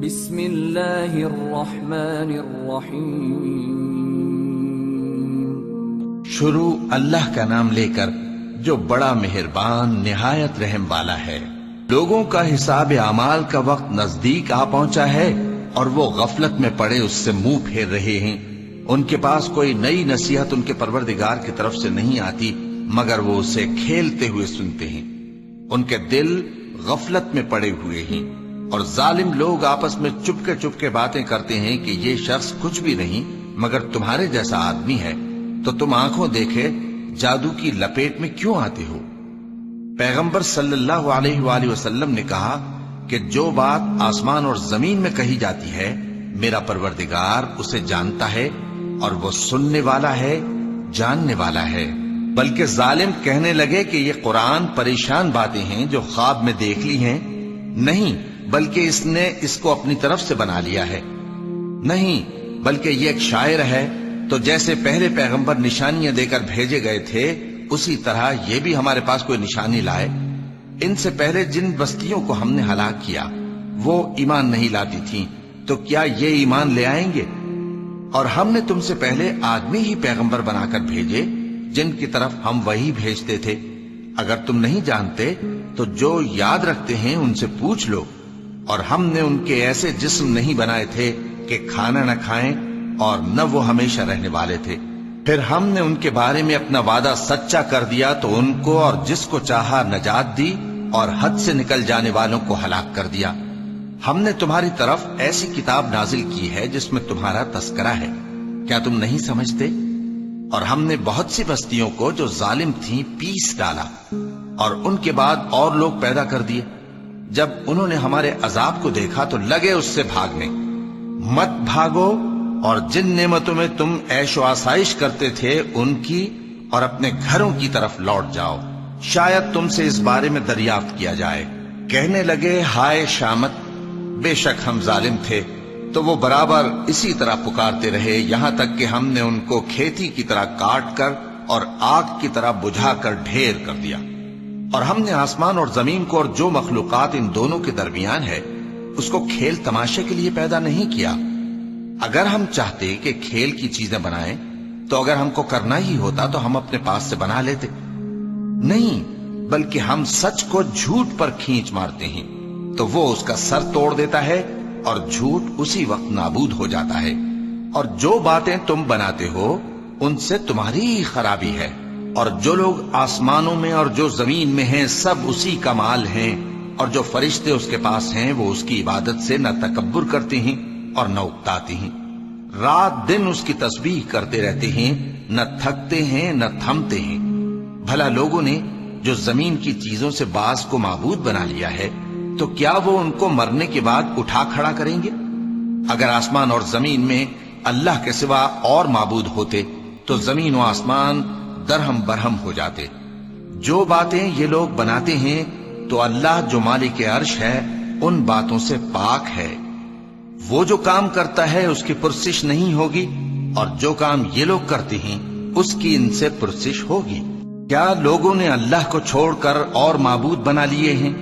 بسم اللہ الرحمن الرحیم۔ شروع اللہ کا نام لے کر جو بڑا مہربان نہایت رحم والا ہے۔ لوگوں کا حساب اعمال کا وقت نزدیک آ پہنچا ہے اور وہ غفلت میں پڑے اس سے منہ پھیر رہے ہیں۔ ان کے پاس کوئی نئی نصیحت ان کے پروردگار کی طرف سے نہیں آتی مگر وہ اسے کھیلتے ہوئے سنتے ہیں۔ ان کے دل غفلت میں پڑے ہوئے ہیں اور ظالم لوگ آپس میں چپکے باتیں کرتے ہیں کہ یہ شخص کچھ بھی نہیں مگر تمہارے جیسا آدمی ہے، تو تم آنکھوں دیکھے جادو کی لپیٹ میں کیوں آتے ہو؟ پیغمبر صلی اللہ علیہ وآلہ وسلم نے کہا کہ جو بات آسمان اور زمین میں کہی جاتی ہے میرا پروردگار اسے جانتا ہے اور وہ سننے والا ہے، جاننے والا ہے۔ بلکہ ظالم کہنے لگے کہ یہ قرآن پریشان باتیں ہیں جو خواب میں دیکھ لی ہیں۔ نہیں، بلکہ اس نے اس کو اپنی طرف سے بنا لیا ہے۔ نہیں، بلکہ یہ ایک شاعر ہے۔ تو جیسے پہلے پیغمبر نشانیاں دے کر بھیجے گئے تھے اسی طرح یہ بھی ہمارے پاس کوئی نشانی لائے۔ ان سے پہلے جن بستیوں کو ہم نے ہلاک کیا وہ ایمان نہیں لاتی تھیں، تو کیا یہ ایمان لے آئیں گے؟ اور ہم نے تم سے پہلے آدمی ہی پیغمبر بنا کر بھیجے جن کی طرف ہم وہی بھیجتے تھے۔ اگر تم نہیں جانتے تو جو یاد رکھتے ہیں ان سے پوچھ لو۔ اور ہم نے ان کے ایسے جسم نہیں بنائے تھے کہ کھانا نہ کھائیں اور نہ وہ ہمیشہ رہنے والے تھے۔ پھر ہم نے ان کے بارے میں اپنا وعدہ سچا کر دیا تو ان کو اور جس کو چاہا نجات دی اور حد سے نکل جانے والوں کو ہلاک کر دیا۔ ہم نے تمہاری طرف ایسی کتاب نازل کی ہے جس میں تمہارا تذکرہ ہے، کیا تم نہیں سمجھتے؟ اور ہم نے بہت سی بستیوں کو جو ظالم تھیں پیس ڈالا اور ان کے بعد اور لوگ پیدا کر دیے۔ جب انہوں نے ہمارے عذاب کو دیکھا تو لگے اس سے بھاگنے۔ مت بھاگو اور جن نعمتوں میں تم عیش و آسائش کرتے تھے ان کی اور اپنے گھروں کی طرف لوٹ جاؤ، شاید تم سے اس بارے میں دریافت کیا جائے۔ کہنے لگے ہائے شامت، بے شک ہم ظالم تھے۔ تو وہ برابر اسی طرح پکارتے رہے یہاں تک کہ ہم نے ان کو کھیتی کی طرح کاٹ کر اور آگ کی طرح بجھا کر ڈھیر کر دیا۔ اور ہم نے آسمان اور زمین کو اور جو مخلوقات ان دونوں کے درمیان ہے اس کو کھیل تماشے کے لیے پیدا نہیں کیا۔ اگر ہم چاہتے کہ کھیل کی چیزیں بنائیں تو اگر ہم کو کرنا ہی ہوتا تو ہم اپنے پاس سے بنا لیتے۔ نہیں، بلکہ ہم سچ کو جھوٹ پر کھینچ مارتے ہیں تو وہ اس کا سر توڑ دیتا ہے اور جھوٹ اسی وقت نابود ہو جاتا ہے۔ اور جو باتیں تم بناتے ہو ان سے تمہاری ہی خرابی ہے۔ اور جو لوگ آسمانوں میں اور جو زمین میں ہیں سب اسی کا مال ہیں، اور جو فرشتے اس کے پاس ہیں وہ اس کی عبادت سے نہ تکبر کرتے ہیں اور نہ اکتاتے ہیں۔ رات دن اس کی تسبیح کرتے رہتے ہیں، نہ تھکتے ہیں نہ تھمتے ہیں۔ بھلا لوگوں نے جو زمین کی چیزوں سے بعض کو معبود بنا لیا ہے تو کیا وہ ان کو مرنے کے بعد اٹھا کھڑا کریں گے؟ اگر آسمان اور زمین میں اللہ کے سوا اور معبود ہوتے تو زمین و آسمان درہم برہم ہو جاتے۔ جو باتیں یہ لوگ بناتے ہیں تو اللہ جو مالک عرش ہے ان باتوں سے پاک ہے۔ وہ جو کام کرتا ہے اس کی پرسش نہیں ہوگی، اور جو کام یہ لوگ کرتے ہیں اس کی ان سے پرسش ہوگی۔ کیا لوگوں نے اللہ کو چھوڑ کر اور معبود بنا لیے ہیں؟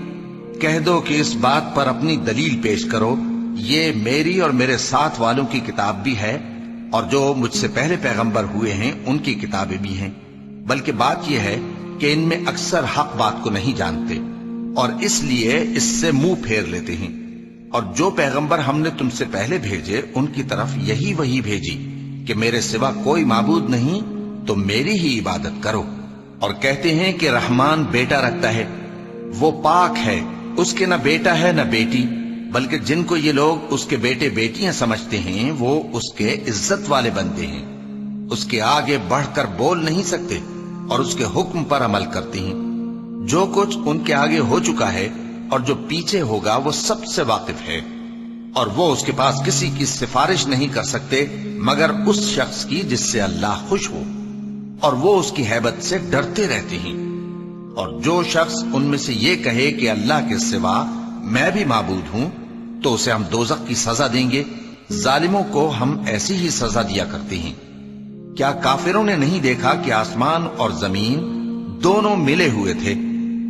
کہہ دو کہ اس بات پر اپنی دلیل پیش کرو، یہ میری اور میرے ساتھ والوں کی کتاب بھی ہے اور جو مجھ سے پہلے پیغمبر ہوئے ہیں ان کی کتابیں بھی ہیں۔ بلکہ بات یہ ہے کہ ان میں اکثر حق بات کو نہیں جانتے اور اس لیے اس سے منہ پھیر لیتے ہیں۔ اور جو پیغمبر ہم نے تم سے پہلے بھیجے ان کی طرف یہی وحی بھیجی کہ میرے سوا کوئی معبود نہیں تو میری ہی عبادت کرو۔ اور کہتے ہیں کہ رحمان بیٹا رکھتا ہے، وہ پاک ہے، اس کے نہ بیٹا ہے نہ بیٹی، بلکہ جن کو یہ لوگ اس کے بیٹے بیٹیاں سمجھتے ہیں وہ اس کے عزت والے بندے ہیں۔ اس کے آگے بڑھ کر بول نہیں سکتے اور اس کے حکم پر عمل کرتے ہیں۔ جو کچھ ان کے آگے ہو چکا ہے اور جو پیچھے ہوگا وہ سب سے واقف ہے، اور وہ اس کے پاس کسی کی سفارش نہیں کر سکتے مگر اس شخص کی جس سے اللہ خوش ہو، اور وہ اس کی ہیبت سے ڈرتے رہتے ہیں۔ اور جو شخص ان میں سے یہ کہے کہ اللہ کے سوا میں بھی معبود ہوں تو اسے ہم دوزخ کی سزا دیں گے۔ ظالموں کو ہم ایسی ہی سزا دیا کرتے ہیں۔ کیا کافروں نے نہیں دیکھا کہ آسمان اور زمین دونوں ملے ہوئے تھے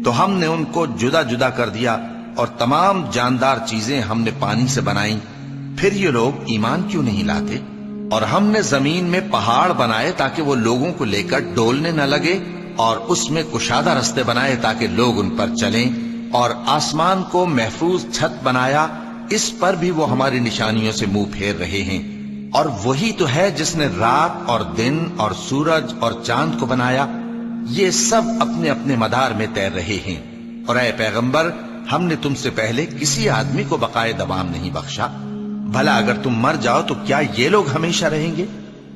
تو ہم نے ان کو جدا جدا کر دیا اور تمام جاندار چیزیں ہم نے پانی سے بنائی، پھر یہ لوگ ایمان کیوں نہیں لاتے؟ اور ہم نے زمین میں پہاڑ بنائے تاکہ وہ لوگوں کو لے کر ڈولنے نہ لگے، اور اس میں کشادہ رستے بنائے تاکہ لوگ ان پر چلیں، اور آسمان کو محفوظ چھت بنایا، اس پر بھی وہ ہماری نشانیوں سے منہ پھیر رہے ہیں۔ اور وہی تو ہے جس نے رات اور دن اور سورج اور چاند کو بنایا، یہ سب اپنے اپنے مدار میں تیر رہے ہیں۔ اور اے پیغمبر، ہم نے تم سے پہلے کسی آدمی کو بقائے دوام نہیں بخشا، بھلا اگر تم مر جاؤ تو کیا یہ لوگ ہمیشہ رہیں گے؟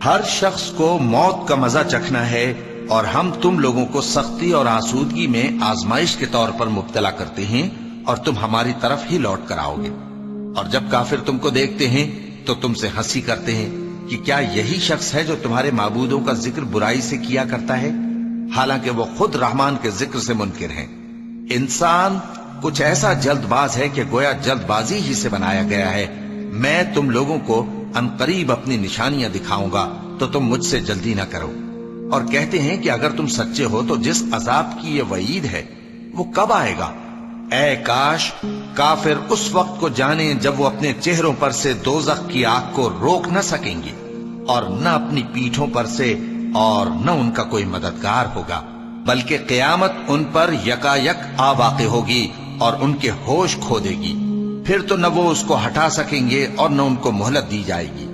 ہر شخص کو موت کا مزہ چکھنا ہے، اور ہم تم لوگوں کو سختی اور آسودگی میں آزمائش کے طور پر مبتلا کرتے ہیں، اور تم ہماری طرف ہی لوٹ کر آؤ گے۔ اور جب کافر تم کو دیکھتے ہیں تو تم سے ہنسی کرتے ہیں کہ کیا یہی شخص ہے جو تمہارے معبودوں کا ذکر برائی سے کیا کرتا ہے، حالانکہ وہ خود رحمان کے ذکر سے منکر ہیں۔ انسان کچھ ایسا جلد باز ہے کہ گویا جلد بازی ہی سے بنایا گیا ہے۔ میں تم لوگوں کو عنقریب اپنی نشانیاں دکھاؤں گا تو تم مجھ سے جلدی نہ کرو۔ اور کہتے ہیں کہ اگر تم سچے ہو تو جس عذاب کی یہ وعید ہے وہ کب آئے گا؟ اے کاش کافر اس وقت کو جانیں جب وہ اپنے چہروں پر سے دوزخ کی آگ کو روک نہ سکیں گے، اور نہ اپنی پیٹھوں پر سے، اور نہ ان کا کوئی مددگار ہوگا، بلکہ قیامت ان پر یکا یک آ واقع ہوگی اور ان کے ہوش کھو دے گی، پھر تو نہ وہ اس کو ہٹا سکیں گے اور نہ ان کو مہلت دی جائے گی۔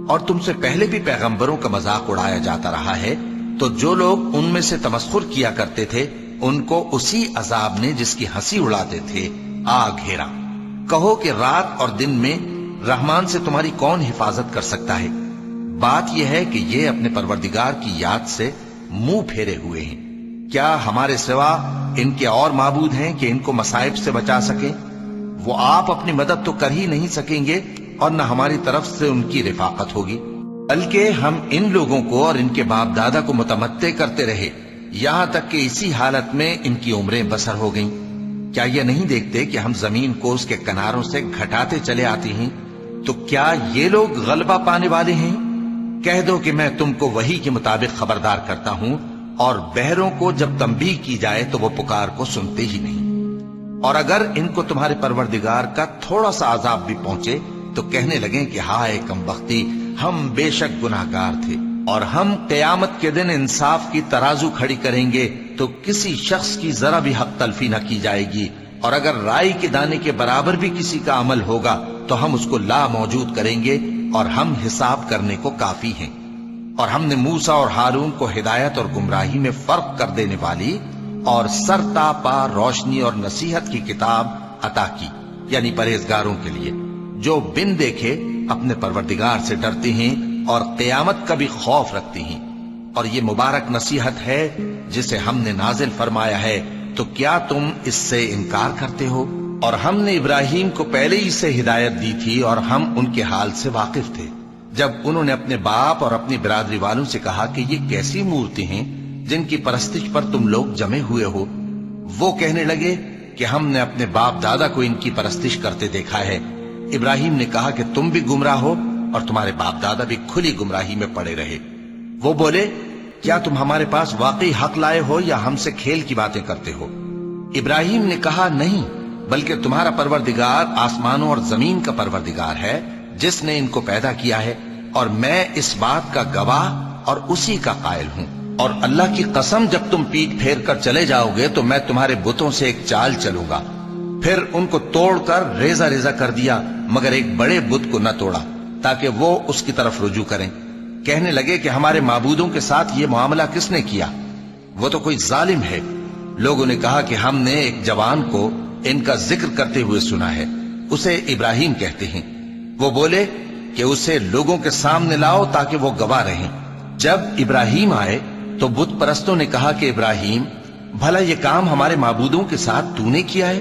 اور تم سے پہلے بھی پیغمبروں کا مذاق اڑایا جاتا رہا ہے، تو جو لوگ ان میں سے تمسخر کیا کرتے تھے ان کو اسی عذاب نے جس کی ہنسی اڑاتے تھے آ گھیرا۔ کہو کہ رات اور دن میں رحمان سے تمہاری کون حفاظت کر سکتا ہے؟ بات یہ ہے کہ یہ اپنے پروردگار کی یاد سے منہ پھیرے ہوئے ہیں۔ کیا ہمارے سوا ان کے اور معبود ہیں کہ ان کو مصائب سے بچا سکیں؟ وہ آپ اپنی مدد تو کر ہی نہیں سکیں گے، اور نہ ہماری طرف سے ان کی رفاقت ہوگی، بلکہ ہم ان لوگوں کو اور ان کے باپ دادا کو متمتع کرتے رہے، یہاں تک کہ اسی حالت میں ان کی عمریں بسر ہو گئیں۔ کیا یہ نہیں دیکھتے کہ ہم زمین کو اس کے کناروں سے گھٹاتے چلے آتے ہیں؟ تو کیا یہ لوگ غلبہ پانے والے ہیں؟ کہہ دو کہ میں تم کو وحی کے مطابق خبردار کرتا ہوں، اور بہروں کو جب تنبیہ کی جائے تو وہ پکار کو سنتے ہی نہیں۔ اور اگر ان کو تمہارے پروردگار کا تھوڑا سا عذاب بھی پہنچے تو کہنے لگیں کہ ہائے کم بختی، ہم بے شک گناہگار تھے۔ اور ہم قیامت کے دن انصاف کی ترازو کھڑی کریں گے تو کسی شخص کی ذرا بھی حق تلفی نہ کی جائے گی، اور اگر رائی کے دانے کے برابر بھی کسی کا عمل ہوگا تو ہم اس کو لا موجود کریں گے، اور ہم حساب کرنے کو کافی ہیں۔ اور ہم نے موسیٰ اور ہارون کو ہدایت اور گمراہی میں فرق کر دینے والی اور سر تا پا روشنی اور نصیحت کی کتاب عطا کی، یعنی پرہیزگاروں کے لیے جو بن دیکھے اپنے پروردگار سے ڈرتے ہیں اور قیامت کا بھی خوف رکھتے ہیں۔ اور یہ مبارک نصیحت ہے جسے ہم نے نازل فرمایا ہے، تو کیا تم اس سے انکار کرتے ہو؟ اور ہم نے ابراہیم کو پہلے ہی سے ہدایت دی تھی، اور ہم ان کے حال سے واقف تھے جب انہوں نے اپنے باپ اور اپنی برادری والوں سے کہا کہ یہ کیسی مورتی ہیں جن کی پرستش پر تم لوگ جمے ہوئے ہو۔ وہ کہنے لگے کہ ہم نے اپنے باپ دادا کو ان کی پرستش کرتے دیکھا ہے۔ ابراہیم نے کہا کہ تم بھی گمراہ ہو اور تمہارے باپ دادا بھی کھلی گمراہی میں پڑے رہے۔ وہ بولے کیا تم ہمارے پاس واقعی حق لائے ہو یا ہم سے کھیل کی باتیں کرتے ہو؟ ابراہیم نے کہا نہیں، بلکہ تمہارا پروردگار آسمانوں اور زمین کا پروردگار ہے جس نے ان کو پیدا کیا ہے، اور میں اس بات کا گواہ اور اسی کا قائل ہوں۔ اور اللہ کی قسم جب تم پیٹ پھیر کر چلے جاؤ گے تو میں تمہارے بتوں سے ایک چال چلوں گا۔ پھر ان کو توڑ کر ریزہ ریزہ کر دیا، مگر ایک بڑے بت کو نہ توڑا تاکہ وہ اس کی طرف رجوع کریں۔ کہنے لگے کہ ہمارے معبودوں کے ساتھ یہ معاملہ کس نے کیا؟ وہ تو کوئی ظالم ہے۔ لوگوں نے کہا کہ ہم نے ایک جوان کو ان کا ذکر کرتے ہوئے سنا ہے، اسے ابراہیم کہتے ہیں۔ وہ بولے کہ اسے لوگوں کے سامنے لاؤ تاکہ وہ گواہ رہیں۔ جب ابراہیم آئے تو بت پرستوں نے کہا کہ ابراہیم، بھلا یہ کام ہمارے معبودوں کے ساتھ تو نے کیا ہے؟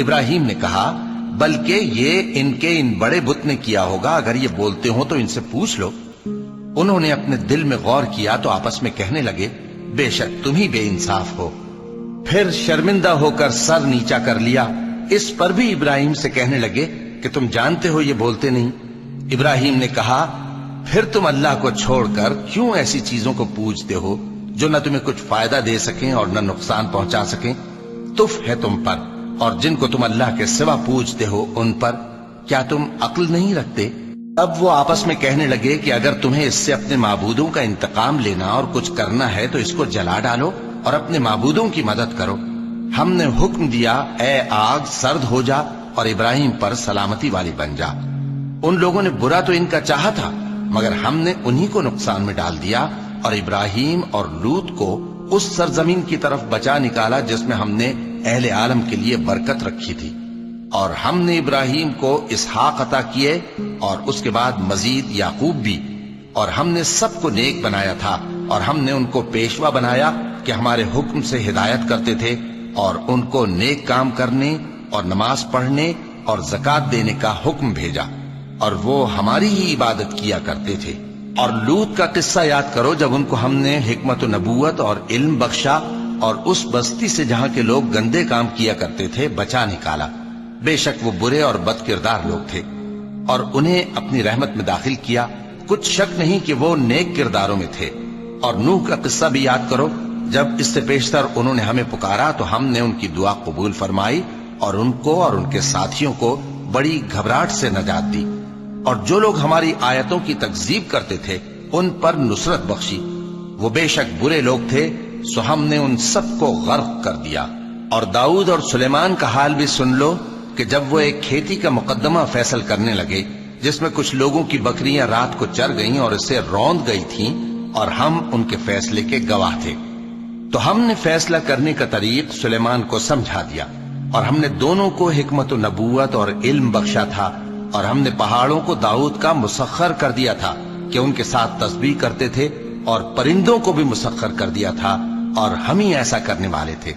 ابراہیم نے کہا بلکہ یہ ان بڑے بت نے کیا ہوگا، اگر یہ بولتے ہوں تو ان سے پوچھ لو۔ انہوں نے اپنے دل میں غور کیا تو آپس میں کہنے لگے بے شک تم ہی بے انصاف ہو۔ پھر شرمندہ ہو کر سر نیچا کر لیا۔ اس پر بھی ابراہیم سے کہنے لگے کہ تم جانتے ہو یہ بولتے نہیں۔ ابراہیم نے کہا پھر تم اللہ کو چھوڑ کر کیوں ایسی چیزوں کو پوجتے ہو جو نہ تمہیں کچھ فائدہ دے سکیں اور نہ نقصان پہنچا سکیں؟ تف ہے تم پر اور جن کو تم اللہ کے سوا پوجتے ہو ان پر کیا تم عقل نہیں رکھتے؟ اب وہ آپس میں کہنے لگے کہ اگر تمہیں اس سے اپنے معبودوں کا انتقام لینا اور کچھ کرنا ہے تو اس کو جلا ڈالو اور اپنے معبودوں کی مدد کرو۔ ہم نے حکم دیا اے آگ سرد ہو جا اور ابراہیم پر سلامتی والی بن جا۔ ان لوگوں نے برا تو ان کا چاہا تھا مگر ہم نے انہی کو نقصان میں ڈال دیا اور ابراہیم اور لوط کو اس سرزمین کی طرف بچا نکالا جس میں ہم نے اہل عالم کے لیے برکت رکھی تھی۔ اور ہم نے ابراہیم کو اسحاق عطا کیے اور اس کے بعد مزید یعقوب بھی، اور ہم نے سب کو نیک بنایا تھا اور ہم نے ان کو پیشوا بنایا کہ ہمارے حکم سے ہدایت کرتے تھے اور ان کو نیک کام کرنے اور نماز پڑھنے اور زکوٰۃ دینے کا حکم بھیجا، اور وہ ہماری ہی عبادت کیا کرتے تھے۔ اور لوط کا قصہ یاد کرو جب ان کو ہم نے حکمت و نبوت اور علم بخشا اور اس بستی سے جہاں کے لوگ گندے کام کیا کرتے تھے بچا نکالا۔ بے شک وہ برے اور بد کردار لوگ تھے، اور انہیں اپنی رحمت میں داخل کیا، کچھ شک نہیں کہ وہ نیک کرداروں میں تھے۔ اور نوح کا قصہ بھی یاد کرو جب اس سے پیشتر انہوں نے ہمیں پکارا تو ہم نے ان کی دعا قبول فرمائی اور ان کو اور ان کے ساتھیوں کو بڑی گھبراہٹ سے نجات دی، اور جو لوگ ہماری آیتوں کی تکذیب کرتے تھے ان پر نصرت بخشی۔ وہ بے شک برے لوگ تھے سو ہم نے ان سب کو غرق کر دیا۔ اور داؤد اور سلیمان کا حال بھی سن لو کہ جب وہ ایک کھیتی کا مقدمہ فیصل کرنے لگے جس میں کچھ لوگوں کی بکریاں رات کو چر گئیں اور اسے روند گئی تھیں اور ہم ان کے فیصلے کے گواہ تھے، تو ہم نے فیصلہ کرنے کا طریق سلیمان کو سمجھا دیا، اور ہم نے دونوں کو حکمت و نبوت اور علم بخشا تھا، اور ہم نے پہاڑوں کو داؤد کا مسخر کر دیا تھا کہ ان کے ساتھ تسبیح کرتے تھے، اور پرندوں کو بھی مسخر کر دیا تھا، اور ہم ہی ایسا کرنے والے تھے۔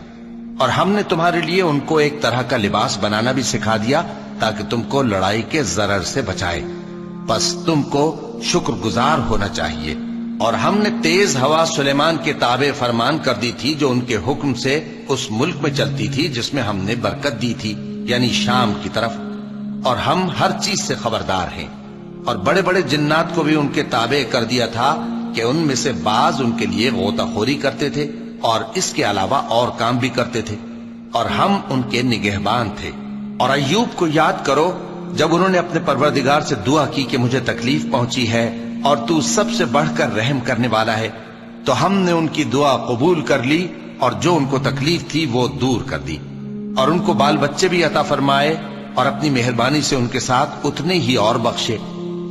اور ہم نے تمہارے لیے ان کو ایک طرح کا لباس بنانا بھی سکھا دیا تاکہ تم کو لڑائی کے ضرر سے بچائے، بس تم کو شکر گزار ہونا چاہیے۔ اور ہم نے تیز ہوا سلیمان کے تابع فرمان کر دی تھی جو ان کے حکم سے اس ملک میں چلتی تھی جس میں ہم نے برکت دی تھی، یعنی شام کی طرف، اور ہم ہر چیز سے خبردار ہیں۔ اور بڑے بڑے جنات کو بھی ان کے تابع کر دیا تھا کہ ان میں سے بعض ان کے لیے غوطہ خوری کرتے تھے اور اس کے علاوہ اور کام بھی کرتے تھے، اور ہم ان کے نگہبان تھے۔ اور ایوب کو یاد کرو جب انہوں نے اپنے پروردگار سے دعا کی کہ مجھے تکلیف پہنچی ہے اور تو سب سے بڑھ کر رحم کرنے والا ہے، تو ہم نے ان کی دعا قبول کر لی اور جو ان کو تکلیف تھی وہ دور کر دی، اور ان کو بال بچے بھی عطا فرمائے اور اپنی مہربانی سے ان کے ساتھ اتنے ہی اور بخشے۔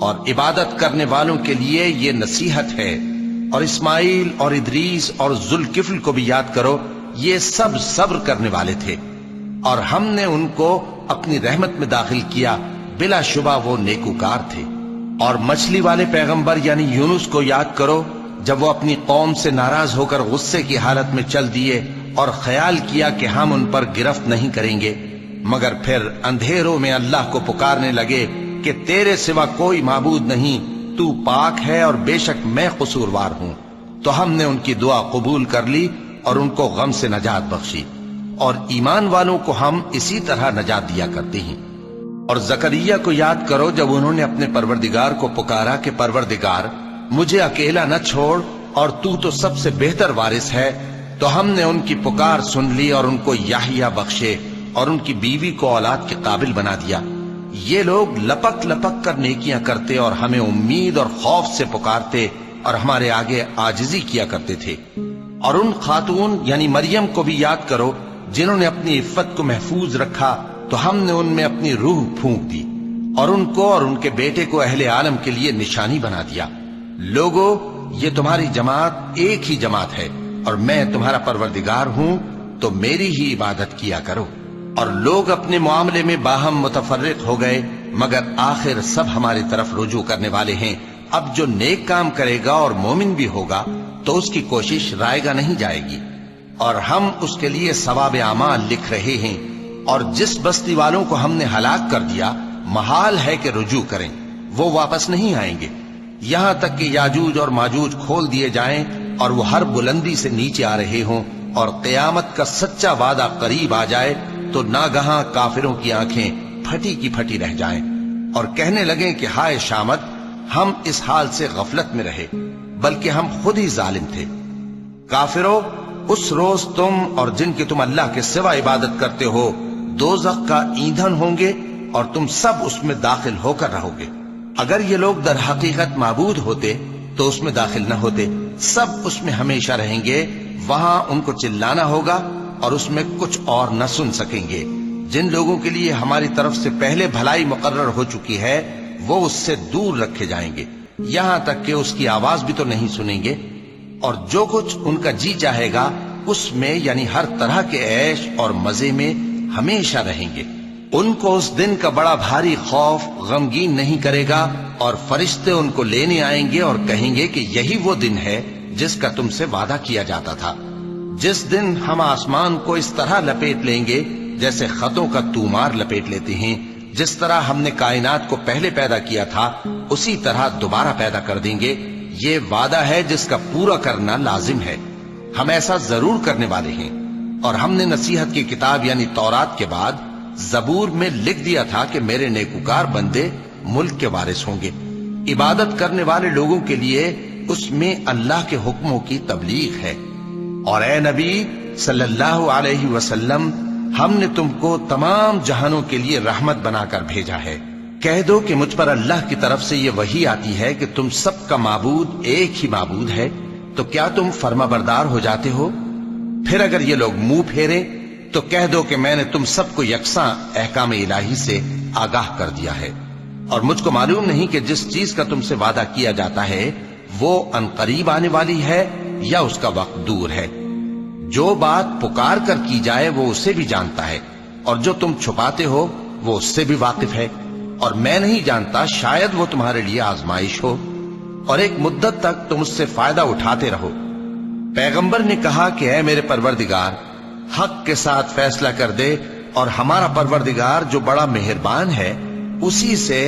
اور عبادت کرنے والوں کے لیے یہ نصیحت ہے۔ اور اسماعیل اور ادریس اور ذوالکفل کو بھی یاد کرو، یہ سب صبر کرنے والے تھے، اور ہم نے ان کو اپنی رحمت میں داخل کیا، بلا شبہ وہ نیکوکار تھے۔ اور مچھلی والے پیغمبر یعنی یونس کو یاد کرو جب وہ اپنی قوم سے ناراض ہو کر غصے کی حالت میں چل دیے اور خیال کیا کہ ہم ان پر گرفت نہیں کریں گے، مگر پھر اندھیروں میں اللہ کو پکارنے لگے کہ تیرے سوا کوئی معبود نہیں، تو پاک ہے اور بے شک میں قصوروار ہوں، تو ہم نے ان کی دعا قبول کر لی اور ان کو غم سے نجات بخشی، اور ایمان والوں کو ہم اسی طرح نجات دیا کرتے ہیں۔ اور زکریا کو یاد کرو جب انہوں نے اپنے پروردگار کو پکارا کہ پروردگار مجھے اکیلا نہ چھوڑ اور تو سب سے بہتر وارث ہے، تو ہم نے ان کی پکار سن لی اور ان کو یحییٰ بخشے اور ان کی بیوی کو اولاد کے قابل بنا دیا۔ یہ لوگ لپک لپک کر نیکیاں کرتے اور ہمیں امید اور خوف سے پکارتے اور ہمارے آگے عاجزی کیا کرتے تھے۔ اور ان خاتون یعنی مریم کو بھی یاد کرو جنہوں نے اپنی عفت کو محفوظ رکھا، تو ہم نے ان میں اپنی روح پھونک دی اور ان کو اور ان کے بیٹے کو اہل عالم کے لیے نشانی بنا دیا۔ لوگو، یہ تمہاری جماعت ایک ہی جماعت ہے اور میں تمہارا پروردگار ہوں، تو میری ہی عبادت کیا کرو۔ اور لوگ اپنے معاملے میں باہم متفرق ہو گئے، مگر آخر سب ہماری طرف رجوع کرنے والے ہیں۔ اب جو نیک کام کرے گا اور مومن بھی ہوگا تو اس کی کوشش رائے گا نہیں جائے گی، اور ہم اس کے لیے ثواب اعمال لکھ رہے ہیں۔ اور جس بستی والوں کو ہم نے ہلاک کر دیا محال ہے کہ رجوع کریں، وہ واپس نہیں آئیں گے، یہاں تک کہ یاجوج اور ماجوج کھول دیے جائیں اور وہ ہر بلندی سے نیچے آ رہے ہوں، اور قیامت کا سچا وعدہ قریب آ جائے تو ناگہاں کافروں کی آنکھیں پھٹی کی پھٹی رہ جائیں اور کہنے لگیں کہ ہائے شامت، ہم اس حال سے غفلت میں رہے، بلکہ ہم خود ہی ظالم تھے۔ کافرو، اس روز تم اور جن کی تم اللہ کے سوا عبادت کرتے ہو دوزخ کا ایندھن ہوں گے اور تم سب اس میں داخل ہو کر رہو گے۔ اگر یہ لوگ در حقیقت معبود ہوتے تو اس میں داخل نہ ہوتے، سب اس میں ہمیشہ رہیں گے، وہاں ان کو چلانا ہوگا اور اس میں کچھ اور نہ سن سکیں گے۔ جن لوگوں کے لیے ہماری طرف سے پہلے بھلائی مقرر ہو چکی ہے وہ اس سے دور رکھے جائیں گے، یہاں تک کہ اس کی آواز بھی تو نہیں سنیں گے، اور جو کچھ ان کا جی چاہے گا اس میں یعنی ہر طرح کے عیش اور مزے میں ہمیشہ رہیں گے۔ ان کو اس دن کا بڑا بھاری خوف غمگین نہیں کرے گا، اور فرشتے ان کو لینے آئیں گے اور کہیں گے کہ یہی وہ دن ہے جس کا تم سے وعدہ کیا جاتا تھا، جس دن ہم آسمان کو اس طرح لپیٹ لیں گے جیسے خطوں کا تومار لپیٹ لیتے ہیں، جس طرح ہم نے کائنات کو پہلے پیدا کیا تھا اسی طرح دوبارہ پیدا کر دیں گے۔ یہ وعدہ ہے جس کا پورا کرنا لازم ہے، ہم ایسا ضرور کرنے والے ہیں۔ اور ہم نے نصیحت کی کتاب یعنی تورات کے بعد زبور میں لکھ دیا تھا کہ میرے نیکوکار بندے ملک کے وارث ہوں گے۔ عبادت کرنے والے لوگوں کے لیے اس میں اللہ کے حکموں کی تبلیغ ہے۔ اور اے نبی صلی اللہ علیہ وسلم، ہم نے تم کو تمام جہانوں کے لیے رحمت بنا کر بھیجا ہے۔ کہہ دو کہ مجھ پر اللہ کی طرف سے یہ وحی آتی ہے کہ تم سب کا معبود ایک ہی معبود ہے، تو کیا تم فرما بردار ہو جاتے ہو؟ پھر اگر یہ لوگ منہ پھیرے تو کہہ دو کہ میں نے تم سب کو یکساں احکام الہی سے آگاہ کر دیا ہے، اور مجھ کو معلوم نہیں کہ جس چیز کا تم سے وعدہ کیا جاتا ہے وہ عنقریب آنے والی ہے یا اس کا وقت دور ہے۔ جو بات پکار کر کی جائے وہ اسے بھی جانتا ہے، اور جو تم چھپاتے ہو وہ اس سے بھی واقف ہے، اور میں نہیں جانتا، شاید وہ تمہارے لیے آزمائش ہو، اور ایک مدت تک تم اس سے فائدہ اٹھاتے رہو۔ پیغمبر نے کہا کہ اے میرے پروردگار، حق کے ساتھ فیصلہ کر دے، اور ہمارا پروردگار جو بڑا مہربان ہے اسی سے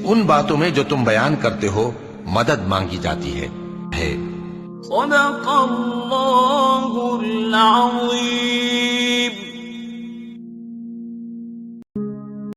ان باتوں میں جو تم بیان کرتے ہو مدد مانگی جاتی ہے۔ صدق اللہ العظیم۔